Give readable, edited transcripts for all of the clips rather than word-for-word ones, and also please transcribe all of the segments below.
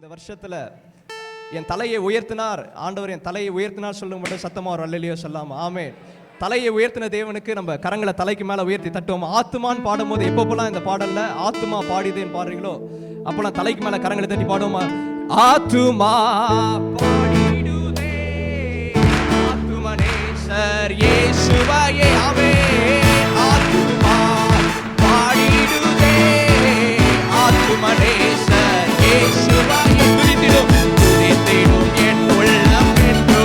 இந்த வருஷத்துல என் தலையை உயர்த்தினார் ஆண்டவர், என் தலையை உயர்த்தினார் சொல்லுங்க மட்டும் சத்தமா ஒரு அல்லேலூயா சொல்லாம ஆமென். தலையை உயர்த்தின தேவனுக்கு நம்ம கரங்களை தலைக்கு மேல உயர்த்தி தட்டுவோம். ஆத்துமான்னு பாடும்போது எப்பப்பெல்லாம் இந்த பாடல்ல ஆத்துமா பாடிதேன்னு பாடுறீங்களோ அப்பெல்லாம் தலைக்கு மேல கரங்களை தட்டி பாடுவோமா? ஆத்துமா பாடிடுதே ஆத்துமனேசர் இயேசுவையே ஆமென். ஆத்துமா பாடிடுதே ஆத்துமனேசர் இயேசுவையே துதித்திடும் துதித்திடும் என் உள்ளம் என்றோ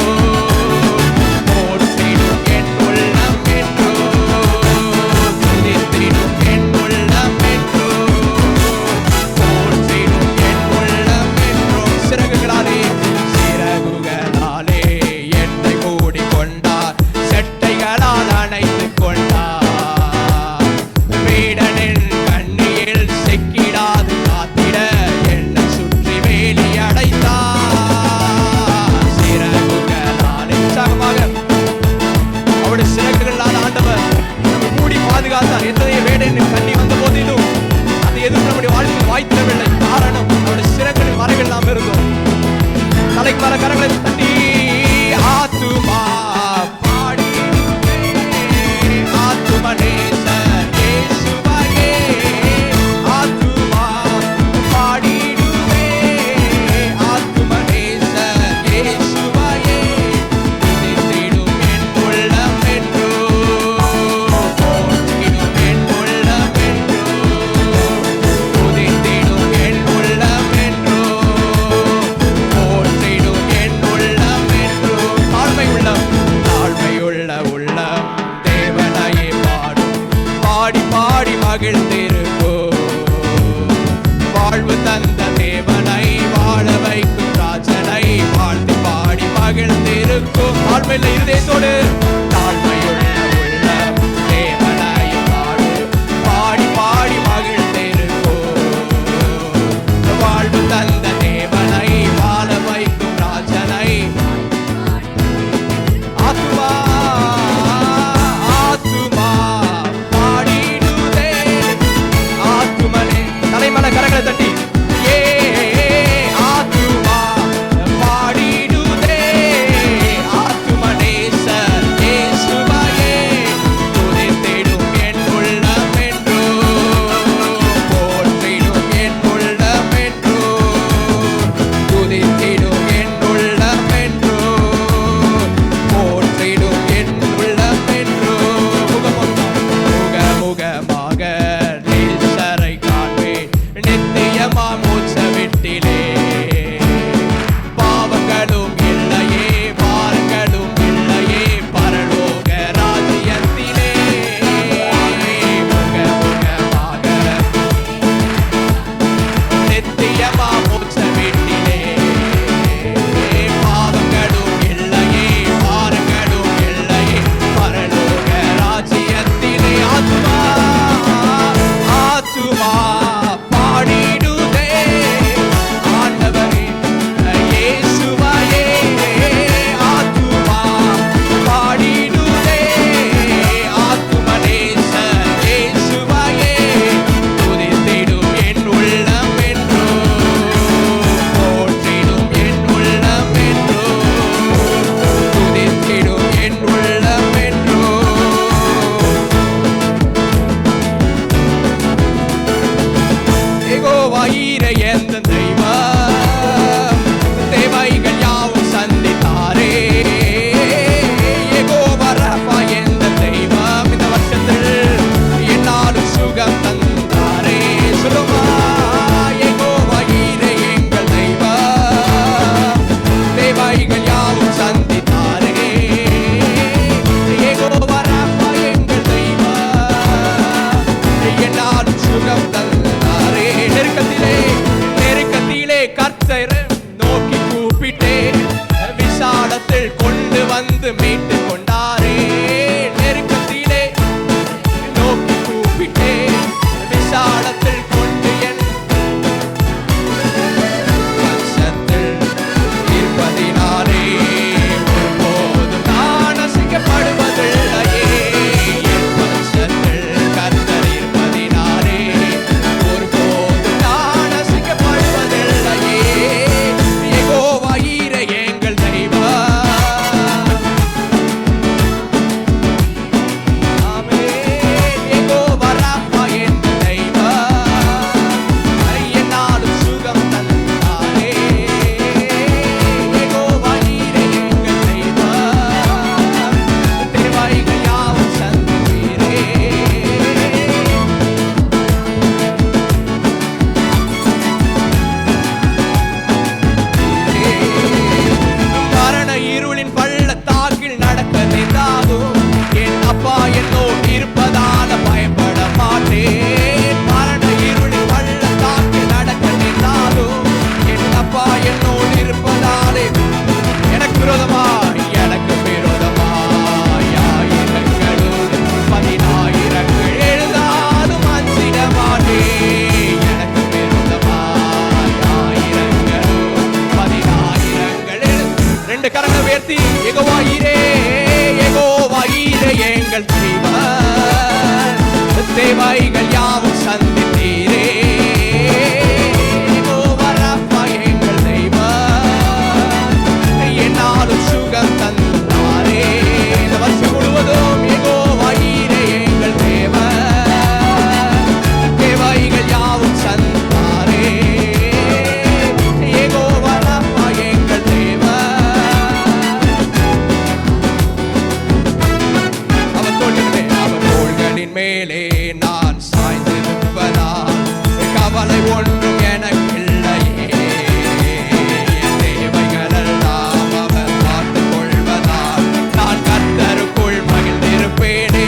போற்றிடும் என் உள்ளம் என்றோ துதித்திடும் என் உள்ளம் என்றோ போற்றிடும் என் உள்ளம் என்றோ சிறகுகளாலே என்னை மூடிக்கொண்டார், செட்டைகளால் அணைத்துக் கொண்டார். வீடனின் கண்ணியில் சிக்கிடாது காத்திட என்னை சுற்றி வேலி அடைத்தார். சிறகுகளாலே உற்சாகமாக அவருடைய சிறகுகளால் ஆண்டவர் நம்ம மூடி பாதுகாத்தார். எத்தனை வேடனின் கண்ணி வந்த போதிலும் அது எதுவும் நம்முடைய வாழ்க்கையில் வாய்த்திடவில்லை. காரணம் அவருடைய சிறகுகளின் மறைவில் நாம் இருந்தோம். தலைக்கு மேல கரங்களை தட்டி ஆத்துமா பாடிடுதே ஆத்துமனேசர் இயேசுவையே ஆத்துமா பாடிடுதே ஆத்துமனேசர் இயேசுவையே துதித்திடும் என் உள்ளம் என்றோ போற்றிடும் என் உள்ளம் என்றோ துதித்திடும் என் உள்ளம் என்றோ போற்றிடும் என் உள்ளம் என்றோ. தாழ்மையுள்ள உள்ளம் தேவனையே பாடும், பாடி பாடி மகிழ்ந்திருப்போம். வாழ்வு தந்த தேவனை வாழ வைக்கும் ராஜனை வாழ்ந்து பாடி மகிழ்ந்திருக்கும். தாழ்மையுள்ள இருதயத்தோடு தாழ்மையுள்ள உள்ளம் தேவனையே பாடும், பாடி பாடி மகிழ்ந்திருப்போம். வாழ்வு தந்த தேவனை வாழ வைக்கும் ராஜனை ஆத்துமா ஆத்துமா பாடிடுதே ஆத்துமனே. தலைமேல கரங்களை தட்டி ஏ ஆத்துமா பாடிடுதே ஆத்துமனேசர் இயேசுவையே துதித்திடும் என் உள்ளம் என்றோ போற்றிடும் என் உள்ளம் என்றோ துதித்திடும் என் உள்ளம் என்றோ போற்றிடும் என் உள்ளம் என்றோ. முகமுகமாக நேசரை காண்பேன் நித்தியமா மோட்ச வீட்டிலே. பாவங்களும் இல்லையே பாரங்களும் இல்லையே பரலோக ராஜ்யத்திலே. முகமுகமாக நித்தியமா மோட்ச வீட்டிலே. பாவங்களும் இல்லையே பாரங்களும் இல்லையே பரலோக ராஜ்யத்திலே. ஆத்துமா ஆத்துமா பாடிடுதே ஆண்டவரே இயேசுவையே ஆத்துமா பாடிடுதே ஆத்துமனேசர் இயேசுவையே துதித்திடும் என் உள்ளம் என்றோ போற்றிடும் என் உள்ளம் என்றோ துதித்திடும் என் உள்ளம் என்றோ. யெகோவா ஈரே எந்த தெய்வம் தேவைகள் யாவும் சந்தித்தாரே. யெகோவா ரஃபா எந்த தெய்வம் இந்த வருஷத்தில் என்னாலும் சுகம் தந்தாரே. சொல்லுமா யெகோவா ஈரே எங்கள் தெய்வம் தேவைகள் யாவும் சந்தித்தாரே. யெகோவா ரஃபா எங்கள் தெய்வம் என்னாலும் சுகம் தந்தாரே. நெருக்கத்திலே கர்த்தரை நோக்கி கூப்பிட்டே விசாலத்தில் கொண்டு வந்து மீட்டு கொண்டாரே. நெருக்கத்திலே நோக்கி கூப்பிட்டே விசாலத்தில் கொண்டு என் வசத்தில் இருப்பதினாலே ஒருபோதும் நான் அசைக்கப்படுவதில்லையே. என் வசத்தில் கர்த்தர் இருப்பதினாலே ஒருபோதும் நான் அசைக்கப்படுவதில்லையே. யெகோவா என்னோடு இருப்பதாலே எனக்கு விரோதமாய் ஆயிரங்களும் 10,000 எழுதாலும் அஞ்சிட மாட்டேன். எனக்கு விரோதமாய் ஆயிரங்களும் 10,000 2 கரங்களை உயர்த்தி யெகோவா ஈரே எங்கள் தேவன், தேவைகள் யாவும் சந்தித்தீரே. யெகோவா ராஃபா எங்கள் தேவன், என்னாலும் சுகம் தந்தாரே. இந்த வருஷம் முழுவதும் யெகோவா ஈரே எங்கள் தேவன், தேவைகள் யாவும் சந்தாரே. யெகோவா ராஃபா எங்கள் தேவன். மேலே நான் சாய்ந்திருப்பதால் கவலை ஒன்றும் எனக்கில்லையே. தேவைகளெல்லாம் அவர் பார்த்துக் கொள்வதால் நான் கர்த்தருக்குள் மகிழ்ந்திருப்பேனே.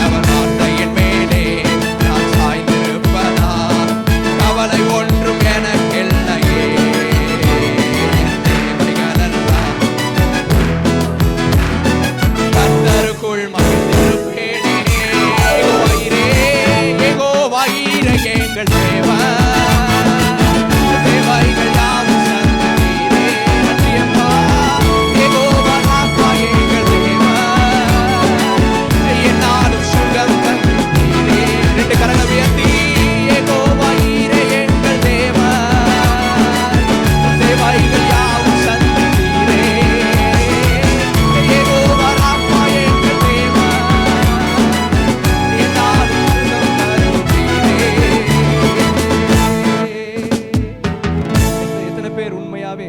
அவர் வார்த்தையின் மேலே நான் சாய்ந்திருப்பதால் கவலை ஒன்றும் எனக்கில்லையே. தேவைகளெல்லாம் கர்த்தருக்குள் எங்கள் தேவைகள் யாவும் சந்தித்தீரே. நன்றியப்பா யெகோவா ராஃபா எங்கள் தேவன், என்னாலும் சுகம் தந்தீரே. 2 கரங்களை உயர்த்தி யெகோவா ஈரே எங்கள் தேவன், தேவைகள் யாவும் சந்தித்தீரே. யெகோவா ராஃபா எங்கள் தேவன், என்னாலும் சுகம் தந்தீரே. உண்மையாவே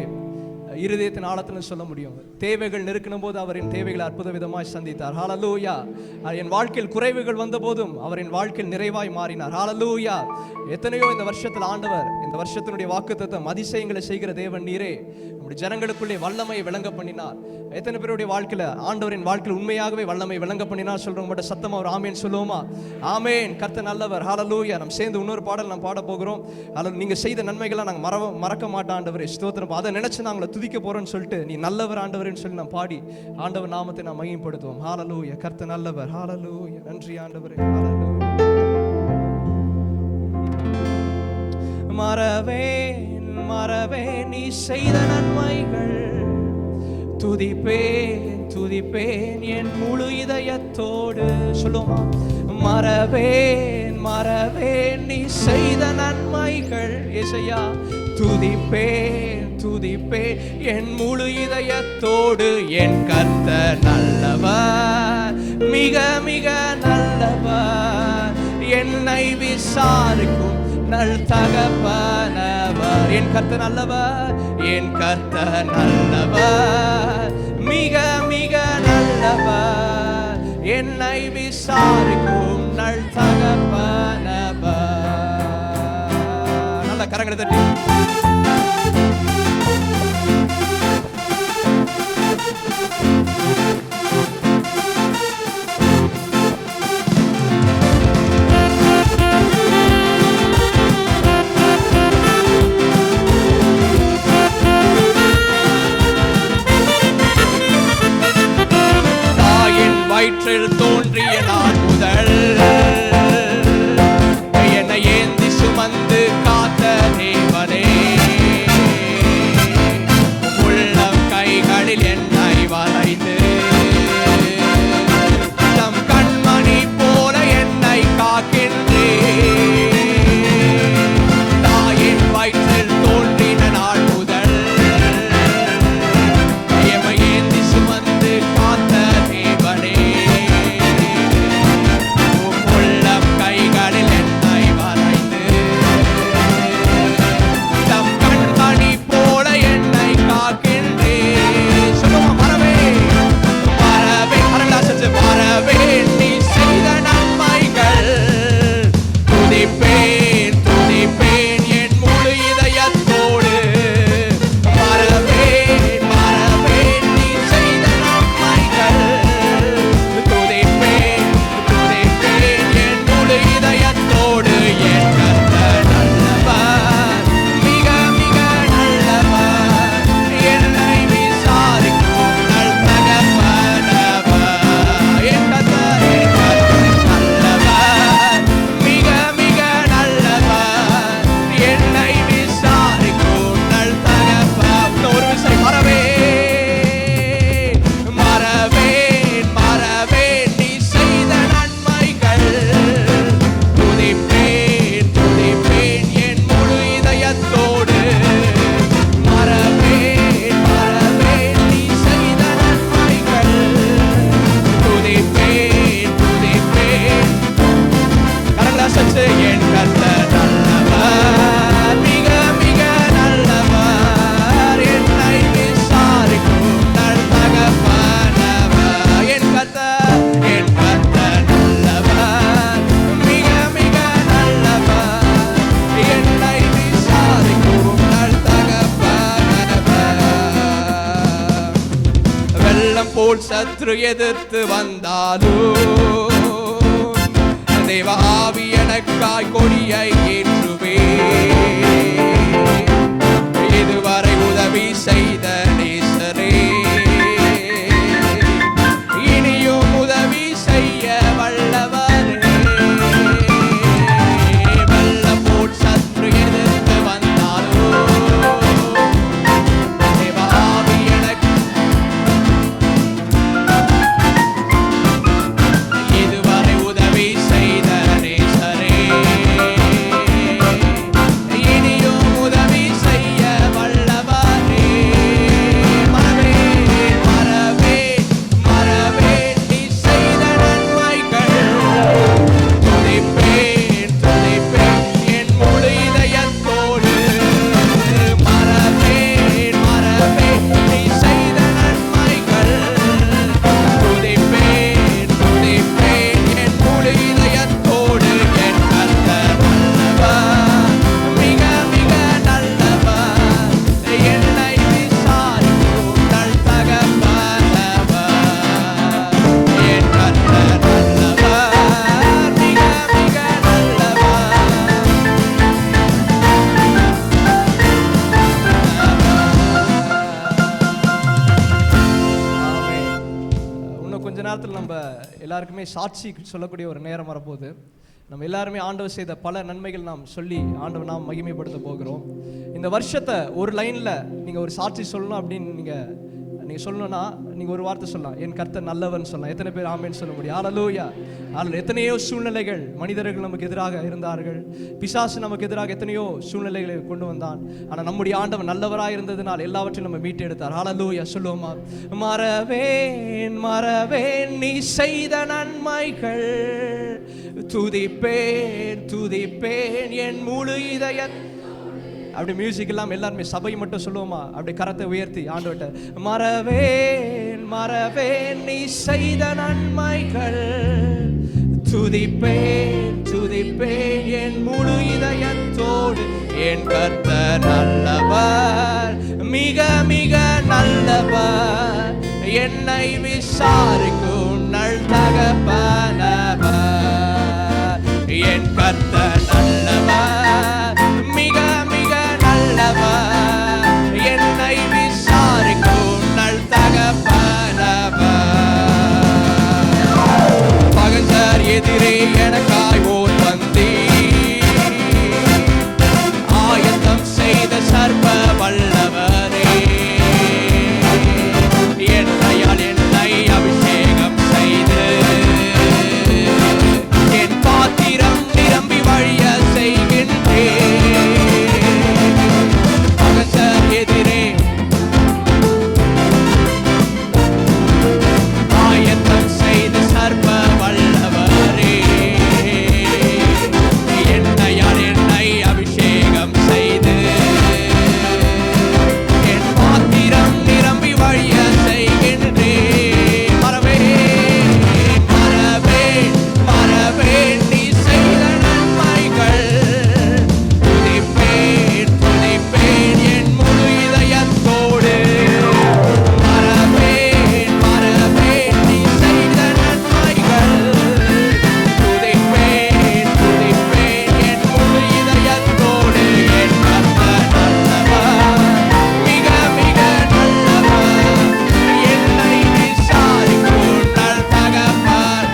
இருதயத்தின் ஆழத்தில் சொல்ல முடியும். தேவைகள் நெருக்கின போது அவரின் தேவைகளை அற்புத விதமாய் சந்தித்தார். ஹல்லேலூயா. என் வாழ்க்கையில் குறைவுகள் வந்த போதும் அவரின் வாழ்க்கையில் நிறைவாய் மாறினார். ஹல்லேலூயா. எத்தனையோ இந்த வருஷத்தில் ஆண்டவர் இந்த வருஷத்தினுடைய வாக்குத்தத்தம் அதிசயங்களை செய்கிற தேவன் நீரே. நம்முடைய ஜனங்களுக்குள்ளே வல்லமையை விளங்க பண்ணினார். எத்தனை பேருடைய வாழ்க்கையில ஆண்டவரின் வாழ்க்கையில் உண்மையாகவே வல்லமை விளங்க பண்ணினார் சொல்றவங்க மட்டும் சத்தமா ஒரு ஆமேன் சொல்லுவோமா? ஆமேன். கர்த்தர் நல்லவர். ஹல்லேலூயா. நம்ம சேர்ந்து இன்னொரு பாடல் நாம் பாட போகிறோம். அதில் நீங்க செய்த நன்மைகளை நாங்கள் மறக்க மாட்டோம் ஆண்டவரே. ஸ்தோத்திரம். அதை நினைச்சு நாங்களை துதிக்க போறோம்னு சொல்லிட்டு நீ நல்லவர் ஆண்டவர்னு சொல்லி நான் பாடி ஆண்டவர் நாமத்தை நான் மகிமைப்படுத்துவோம். ஹல்லேலூயா. கர்த்தர் நல்லவர். ஹல்லேலூயா. நன்றி ஆண்டவரே. ஹல்லேலூயா. மறவேன் நீ செய்த நன்மைகள், துதிப்பேன் என் முழு இதயத்தோடு. சொல்லுமா? மறவேன் நீ செய்த நன்மைகள் ஏசையா. துதிப்பேன் என் முழு இதயத்தோடு. என் கர்த்தர் நல்லவர், மிக மிக நல்லவர், என்னை விசாரிக்கும் நல் தகப்பனவர். என் கர்த்தர் நல்லவர், என் கர்த்தர் நல்லவர், மிக மிக நல்லவர், என்னை விசாரிக்கும் நல் தகப்பனவர். நல்ல கரங்களை தட்டி வயிற்றில் தோன்றிய நான் முதல் என்னை ஏந்தி சுமந்து காத்த தேவனே. போல் சத்ரு எதிர்த்து வந்தாலும் தேவ ஆவி எனக்காய் கொடியை ஏற்றுவே. இதுவரை உதவி செய்த நேசரே இனியும் உதவி செய்ய வல்லவரே. வெள்ளம் போல் சத்ரு எதிர்த்து வந்தாலும் தேவ ஆவி எனக்கு இதுவரை உதவி செய்த நேசரே இனியும் உதவி செய்ய வல்லவரே. மறவே மறவே மறவே நீ செய்த நன்மைகள் துதிப்பேன் துதிப்பேன் என் முழு இதயத்தோடு. மறவேன் மறவேன் நீ செய்த நன்மைகள் துதிப்பேன் துதிப்பேன் என் முழு இதயத்தோடு. என் கர்த்தர் நல்லவர், மிக மிக நல்லவர், என்னை விசாரிக்கும் நல் தகப்பனவர். என் கர்த்தர் நல்லவர், மிக மிக நல்லவர். இன்னும் கொஞ்ச நேரத்தில் நம்ம எல்லாருக்குமே சாட்சி சொல்லக்கூடிய ஒரு நேரம் வரப்போகுது. நம்ம எல்லாருமே ஆண்டவர் செய்த பல நன்மைகள் நாம் சொல்லி ஆண்டவர் நாம் மகிமைப்படுத்த போகிறோம். இந்த வருஷத்தை ஒரு லைனில் நீங்கள் ஒரு சாட்சி சொல்லணும் அப்படின்னு நீங்கள் சொல்லணும்னா நீங்கள் ஒரு வார்த்தை சொல்லலாம், என் கர்த்தர் நல்லவன் சொல்லலாம். எத்தனை பேர் ஆமேன்னு சொல்ல முடியும்? ஹல்லேலூயா. அதில் எத்தனையோ சூழ்நிலைகள், மனிதர்கள் நமக்கு எதிராக இருந்தார்கள், பிசாசு நமக்கு எதிராக எத்தனையோ சூழ்நிலைகளை கொண்டு வந்தான். ஆனால் நம்முடைய ஆண்டவர் நல்லவராக இருந்ததுனால் எல்லாவற்றையும் நம்ம மீட்டு எடுத்தார். ஹல்லேலூயா. சொல்லுவோமா? மறவேன் மறவேன் நீ செய்த நன்மைகள் துதிப்பேன் துதிப்பேன் என் முழு இதய. அப்படி மியூசிக் இல்லாமல் எல்லாருமே சபை மட்டும் சொல்லுவோமா? அப்படி கரத்தை உயர்த்தி ஆண்டவர்ட்ட மறவேன் மறவேன் நீ செய்த நன்மைகள் துதிப்பேன் துதிப்பேன் என் முழு இதயத்தோடு. என் கர்த்தர் நல்லவர், மிக மிக நல்லவர், என்னை விசாரிக்கும் நல் தகப்பனவர். என் கர்த்தர் நல்லவர், மிக மிக நல்லவர், என்னை விசாரிக்கும் நல் தகப்பனவர். பகைஞர் எதிரே எனக்காய் ஓர் பந்தி ஆயத்தம் செய்த சர்வ வல்லவரே. என்னையால் என்னை அபிஷேகம் செய்து என் பாத்திரம் நிரம்பி வழிய செய்கின்றேன். பகைஞர் எதிரே ஆயத்தம் செய்த சர்வ வல்லவரே. என்னையால் என்னை அபிஷேகம் செய்து என் பாத்திரம் நிரம்பி வழிய செய்கின்றேன். மறவேன் மறவேன் மறவேன் நீ செய்த நன்மைகள் துதிப்பேன் துதிப்பேன் என் முழு இதயத்தோடு. மறவேன் மறவேன் நீ செய்த நன்மைகள் துதிப்பேன் துதிப்பேன் என் முழு இதயத்தோடு. என் கர்த்தர் நல்லவர், மிக மிக நல்லவர், என்னை விசாரிக்கும் நல் தகப்பன்.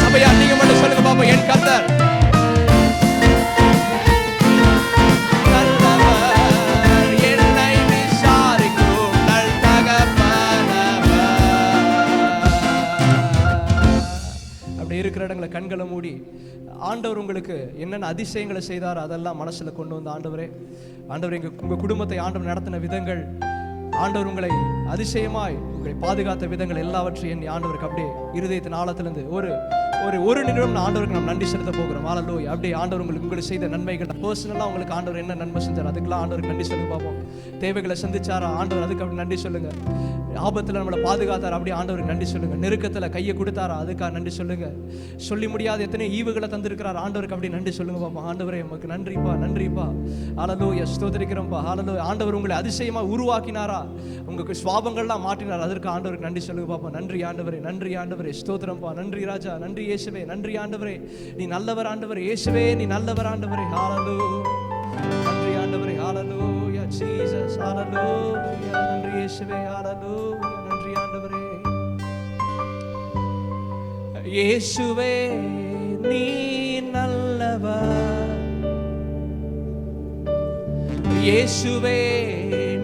சபையா நீங்க மட்டும் சொல்லுங்க பாப்போம், என் கர்த்தர் நல்லவர், என்னை விசாரிக்கும் நல் தகப்பனவர். அப்படி இருக்கிற இடங்களை கண்களை மூடி ஆண்டவர் உங்களுக்கு என்னென்ன அதிசயங்களை செய்தாரோ அதெல்லாம் மனசுல கொண்டு வந்து, ஆண்டவரே உங்க குடும்பத்தை ஆண்டவர் நடத்தின விதங்கள், ஆண்டவர் உங்களை அதிசயமாய் உங்களை பாதுகாத்த விதங்கள் எல்லாவற்றையும் ஆண்டவருக்கு அப்படியே இருதயத்தின் ஆழத்திலிருந்து ஒரு நிமிடம் ஆண்டவருக்கு நாம் நன்றி செலுத்த போகிறோம். ஹல்லேலூயா. அப்படியே ஆண்டவர் உங்களுக்கு செய்த நன்மைகள், பர்சனலாக உங்களுக்கு ஆண்டவர் என்ன நன்மை செஞ்சார் அதுக்கெல்லாம் ஆண்டவருக்கு நன்றி சொல்லுங்க பார்ப்போம். தேவைகளை சந்திச்சாரா ஆண்டவர், அதுக்கு அப்படி நன்றி சொல்லுங்க. ஆபத்தில் நம்மளை பாதுகாத்தாரா, அப்படி ஆண்டவருக்கு நன்றி சொல்லுங்க. நெருக்கத்தில் கையை கொடுத்தாரா, அதுக்காக நன்றி சொல்லுங்க. சொல்லி முடியாத எத்தனை ஈவுகளை தந்திருக்கிறார் ஆண்டவருக்கு, அப்படி நன்றி சொல்லுங்க பார்ப்போம். ஆண்டவரே உமக்கு நன்றிப்பா நன்றிப்பா. ஹல்லேலூயா. ஸ்தோத்திரிக்கிறோம்ப்பா. ஹல்லேலூயா. ஆண்டவர் உங்களை அதிசயமாக உருவாக்கினாரா, உங்களுக்கு சுவாபங்கள்லாம் மாற்றினார், அதற்கு ஆண்டவருக்கு நன்றி சொல்லுங்க பாப்பா. நன்றி ஆண்டவரே, நன்றி ஆண்டவரே, ஸ்தோத்திரம்பா. நன்றி ராஜா, நன்றி இயேசுவே, நன்றி ஆண்டவரே, நீ நல்லவர் ஆண்டவரே. இயேசுவே நீ நல்லவர் ஆண்டவரே. ஹalleluya. நன்றி ஆண்டவரே. ஹalleluya ஜீசஸ். ஹalleluya. நன்றி இயேசுவே. ஹalleluya. நன்றி ஆண்டவரே. இயேசுவே நீ நல்லவர். இயேசுவே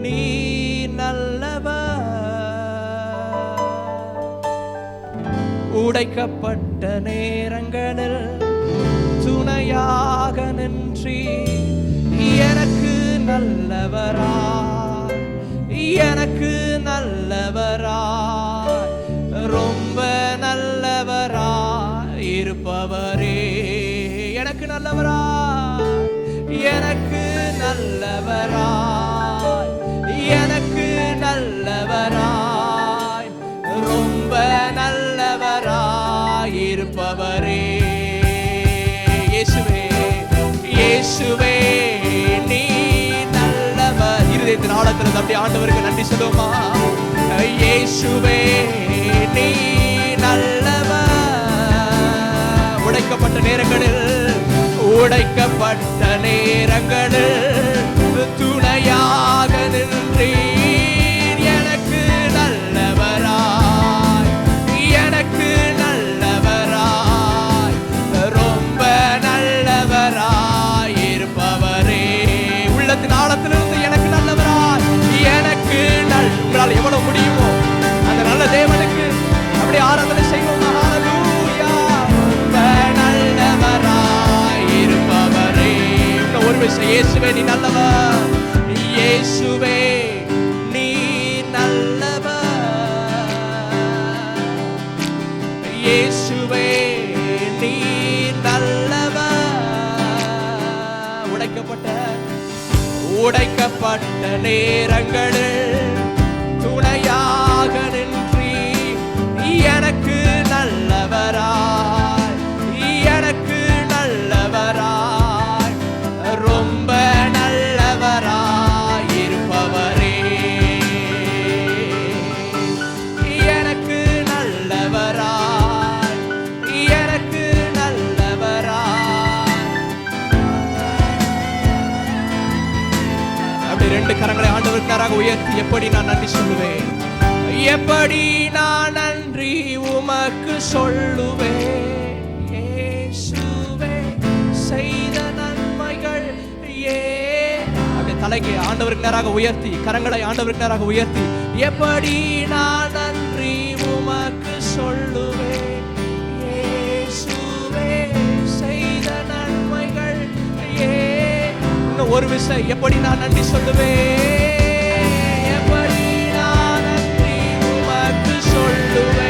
நீ நல்லவர். உடைக்கப்பட்ட நேரங்களில் துணையாக நின்றி எனக்கு நல்லவரா, எனக்கு நல்லவரா, ரொம்ப நல்லவரா இருப்பவரே. எனக்கு நல்லவரா, எனக்கு நல்லவரா, எனக்கு நல்லவராய், ரொம்ப நல்லவராய் இருப்பவரே. இயேசுவே இயேசுவே நீ நல்லவர். இருதயத்தின் ஆழத்தில் அப்படியே ஆண்டவருக்கு நன்றி சொல்லுமா. இயேசுவே நீ நல்லவர். உடைக்கப்பட்ட நேரங்களில், உடைக்கப்பட்ட நேரங்களில் துணையாக நின்றீர் எனக்கு நல்லவராய், எனக்கு நல்லவராய், ரொம்ப நல்லவராய் இருப்பவரே. உள்ளத்தின் ஆழத்திலிருந்து எனக்கு நல்லவராய், எனக்கு உங்களால் எவ்வளவு முடியுமோ அந்த நல்ல தேவனுக்கு அப்படி ஆராதனை செய்வோம். இயேசுவே நீ நல்லவர். இயேசுவே நீ நல்லவர். இயேசுவே நீ நல்லவர். உடைக்கப்பட்ட நேரங்களில் துணையாக நின்றி எனக்கு நல்லவராய், எனக்கு நல்லவராய், ரொம்ப நல்லவராய் இருப்பவரே. எனக்கு நல்லவராய், எனக்கு நல்லவராய். அப்படி ரெண்டு கரங்களை ஆண்டவருக்கு நேராக உயர்த்தி எப்படி நான் நன்றி சொல்லுவேன், எப்படி நான் நன்றி உமக்கு சொல்லுவேன். செய்த நன்மைகள் அப்படி தலைக்கு ஆண்டவருக்கு நேராக உயர்த்தி, கரங்களை ஆண்டவருக்கு நேராக உயர்த்தி எப்படி நான் நன்றி உமக்கு சொல்லுவேன். இயேசுவே செய்த நன்மைகள் இன்னும் ஒரு விஷயம், எப்படி நான் நன்றி சொல்லுவேன், எப்படி நான் நன்றி உமக்கு சொல்லுவேன்.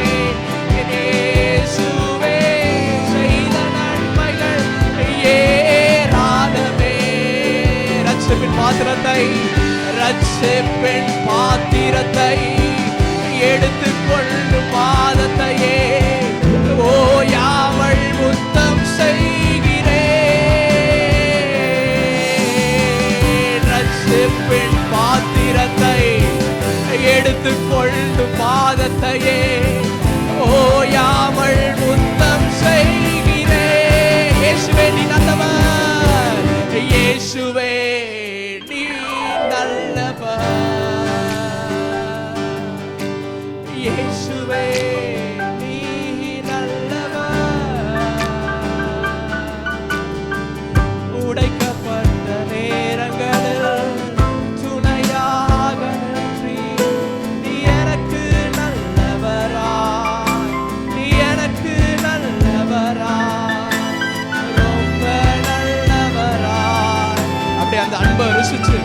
பாத்திரத்தை ரட்சிப்பின் பாத்திரத்தை எடுத்துக்கொண்டு பாதத்தையே ஓயாமல் முத்தம் செய்கிறேன். ரட்சிப்பின் பாத்திரத்தை எடுத்துக்கொண்டு பாதத்தையே ஓயாமல் முத்தம் செய்கிறேன். இயேசுவே நீ நல்லவர். இயேசுவே இயேசுவே நீ நல்லவர். உடைக்கப்பட்ட நேரங்களில் துணையாக நின்றி நீ எனக்கு நல்லவராய், நீ எனக்கு நல்லவராய், ரொம்ப நல்லவராய். அப்படியே அந்த அன்பை ருசிச்சு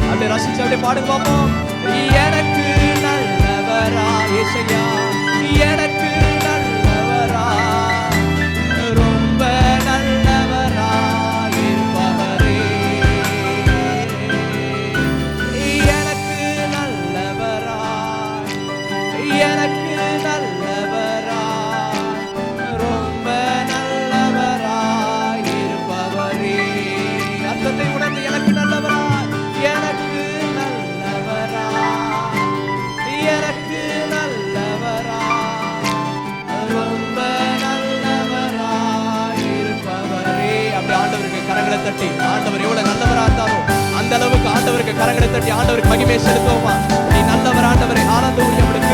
அப்படியே ரசிச்சு அப்படியே பாடுங்க பார்ப்போம். எனக்கு நல்லவரா இயேசுயா, எனக்கு நல்லவரா, ரொம்ப நல்லவரா இருப்பவரே. எனக்கு நல்லவரா, எனக்கு நல்லவரா, ரொம்ப நல்லவரா இருப்பவரே. அர்த்தத்தை உணர்ந்து எனக்கு நல்லவரா, எனக்கு நல்லவரா, எனக்கு கரங்களை தட்டி ஆண்டவருக்கு மகிமை செலுத்துவோமா? நீ நல்லவர் ஆண்டவரே. ஹalleluya.